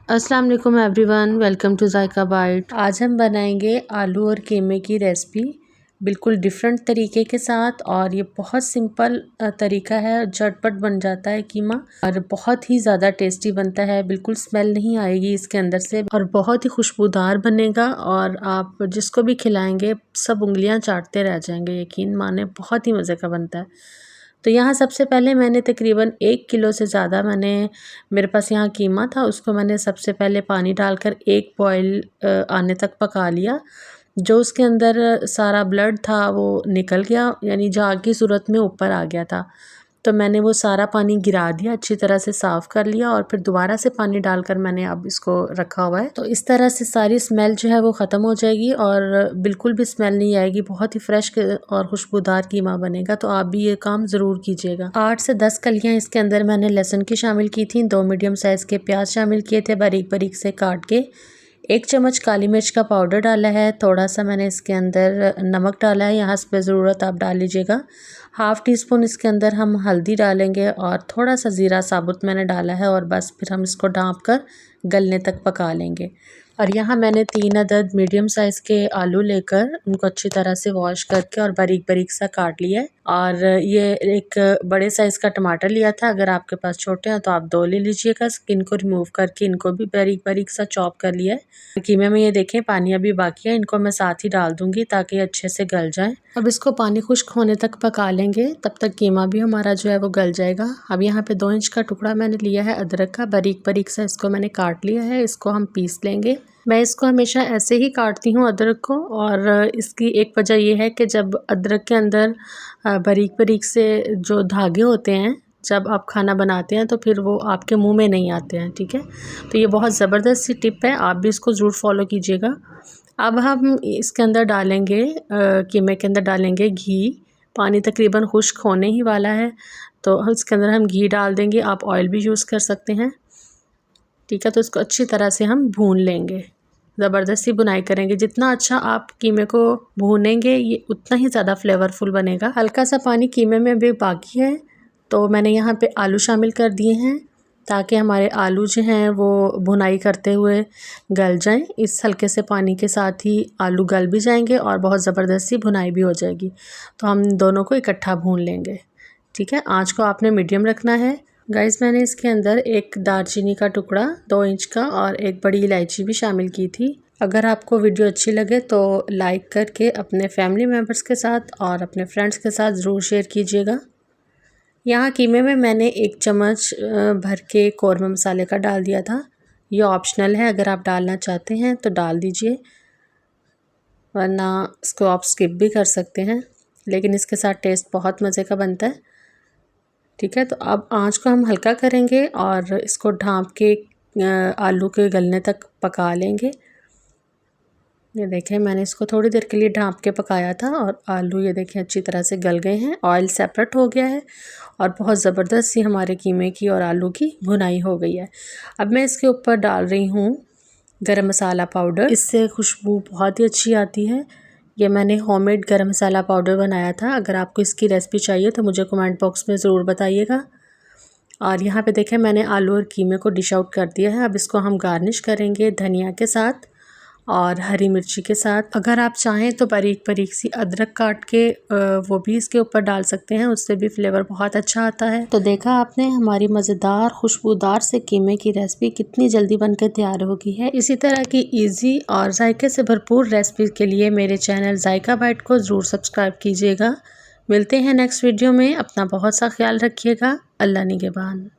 अस्सलाम वालेकुम everyone, welcome to Zaika bite. आज हम बनाएंगे आलू और कीमे की रेसिपी बिल्कुल डिफरेंट तरीके के साथ। और ये बहुत सिंपल तरीका है, झटपट बन जाता है कीमा और बहुत ही ज़्यादा टेस्टी बनता है। बिल्कुल स्मेल नहीं आएगी इसके अंदर से और बहुत ही खुशबूदार बनेगा। और आप जिसको भी खिलाएंगे सब उंगलियां चाटते रह जाएंगे, यकीन माने बहुत ही मज़े का बनता है। तो यहाँ सबसे पहले मैंने तकरीबन 1 किलो से ज़्यादा मेरे पास यहाँ कीमा था, उसको मैंने सबसे पहले पानी डालकर एक बॉयल आने तक पका लिया। जो उसके अंदर सारा ब्लड था वो निकल गया, यानी झाग की सूरत में ऊपर आ गया था। तो मैंने वो सारा पानी गिरा दिया, अच्छी तरह से साफ़ कर लिया और फिर दोबारा से पानी डालकर मैंने अब इसको रखा हुआ है। तो इस तरह से सारी स्मेल जो है वो ख़त्म हो जाएगी और बिल्कुल भी स्मेल नहीं आएगी। बहुत ही फ्रेश और खुशबूदार कीमा बनेगा, तो आप भी ये काम ज़रूर कीजिएगा। 8 से 10 कलियाँ इसके अंदर मैंने लहसुन की शामिल की थी, 2 मीडियम साइज़ के प्याज शामिल किए थे बारीक बारीक से काट के। 1 चम्मच काली मिर्च का पाउडर डाला है। थोड़ा सा मैंने इसके अंदर नमक डाला है, यहाँ पे ज़रूरत आप डाल लीजिएगा। हाफ़ टी स्पून इसके अंदर हम हल्दी डालेंगे और थोड़ा सा ज़ीरा साबुत मैंने डाला है। और बस फिर हम इसको ढाँप कर गलने तक पका लेंगे। और यहाँ मैंने 3 अदद मीडियम साइज़ के आलू लेकर उनको अच्छी तरह से वॉश करके और बारीक बारीक सा काट लिया है। और ये एक बड़े साइज़ का टमाटर लिया था, अगर आपके पास छोटे हैं तो आप 2 ले लीजिएगा। स्किन को रिमूव करके इनको भी बारीक बारीक सा चॉप कर लिया है। कीमे में ये देखें पानी अभी बाकी है, इनको मैं साथ ही डाल दूंगी ताकि अच्छे से गल जाए। अब इसको पानी खुश्क होने तक पका लेंगे, तब तक कीमा भी हमारा जो है वो गल जाएगा। अब यहाँ पे 2 इंच का टुकड़ा मैंने लिया है अदरक का, बारीक बारीक सा इसको मैंने काट लिया है। इसको हम पीस लेंगे। मैं इसको हमेशा ऐसे ही काटती हूँ अदरक को, और इसकी एक वजह यह है कि जब अदरक के अंदर बारीक बारीक से जो धागे होते हैं, जब आप खाना बनाते हैं तो फिर वो आपके मुंह में नहीं आते हैं। ठीक है, तो ये बहुत ज़बरदस्त सी टिप है, आप भी इसको ज़रूर फॉलो कीजिएगा। अब हम इसके अंदर डालेंगे कीमे के अंदर डालेंगे घी। पानी तकरीबन खुश्क होने ही वाला है, तो इसके अंदर हम घी डाल देंगे। आप ऑयल भी यूज़ कर सकते हैं। ठीक है, तो इसको अच्छी तरह से हम भून लेंगे, ज़बरदस्ती बुनाई करेंगे। जितना अच्छा आप कीमे को भूनेंगे ये उतना ही ज़्यादा फ्लेवरफुल बनेगा। हल्का सा पानी कीमे में भी बाकी है, तो मैंने यहाँ पे आलू शामिल कर दिए हैं ताकि हमारे आलू जो हैं वो भुनाई करते हुए गल जाएं। इस हल्के से पानी के साथ ही आलू गल भी जाएंगे और बहुत ज़बरदस्ती भुनाई भी हो जाएगी। तो हम दोनों को इकट्ठा भून लेंगे। ठीक है, आँच को आपने मीडियम रखना है। गाइस, मैंने इसके अंदर एक दालचीनी का टुकड़ा 2 इंच का और एक बड़ी इलायची भी शामिल की थी। अगर आपको वीडियो अच्छी लगे तो लाइक करके अपने फैमिली मेम्बर्स के साथ और अपने फ्रेंड्स के साथ ज़रूर शेयर कीजिएगा। यहाँ कीमे में मैंने 1 चम्मच भर के कौरमा मसाले का डाल दिया था। ये ऑप्शनल है, अगर आप डालना चाहते हैं तो डाल दीजिए, वरना इसको आप स्किप भी कर सकते हैं, लेकिन इसके साथ टेस्ट बहुत मज़े का बनता है। ठीक है, तो अब आंच को हम हल्का करेंगे और इसको ढाँप के आलू के गलने तक पका लेंगे। ये देखें, मैंने इसको थोड़ी देर के लिए ढाँप के पकाया था और आलू ये देखें अच्छी तरह से गल गए हैं, ऑयल सेपरेट हो गया है और बहुत ज़बरदस्त सी हमारे कीमे की और आलू की भुनाई हो गई है। अब मैं इसके ऊपर डाल रही हूँ गरम मसाला पाउडर, इससे खुशबू बहुत ही अच्छी आती है। ये मैंने होममेड गरम मसाला पाउडर बनाया था। अगर आपको इसकी रेसिपी चाहिए तो मुझे कमेंट बॉक्स में ज़रूर बताइएगा। और यहाँ पे देखें मैंने आलू और कीमे को डिश आउट कर दिया है। अब इसको हम गार्निश करेंगे धनिया के साथ और हरी मिर्ची के साथ। अगर आप चाहें तो बारीक बारीक सी अदरक काट के वो भी इसके ऊपर डाल सकते हैं, उससे भी फ्लेवर बहुत अच्छा आता है। तो देखा आपने, हमारी मज़ेदार खुशबूदार से कीमे की रेसिपी कितनी जल्दी बनकर तैयार हो गई है। इसी तरह की इजी और जायके से भरपूर रेसिपी के लिए मेरे चैनल जायका बाइट को ज़रूर सब्सक्राइब कीजिएगा। मिलते हैं नेक्स्ट वीडियो में। अपना बहुत सा ख्याल रखिएगा। अल्लाह निगहबान।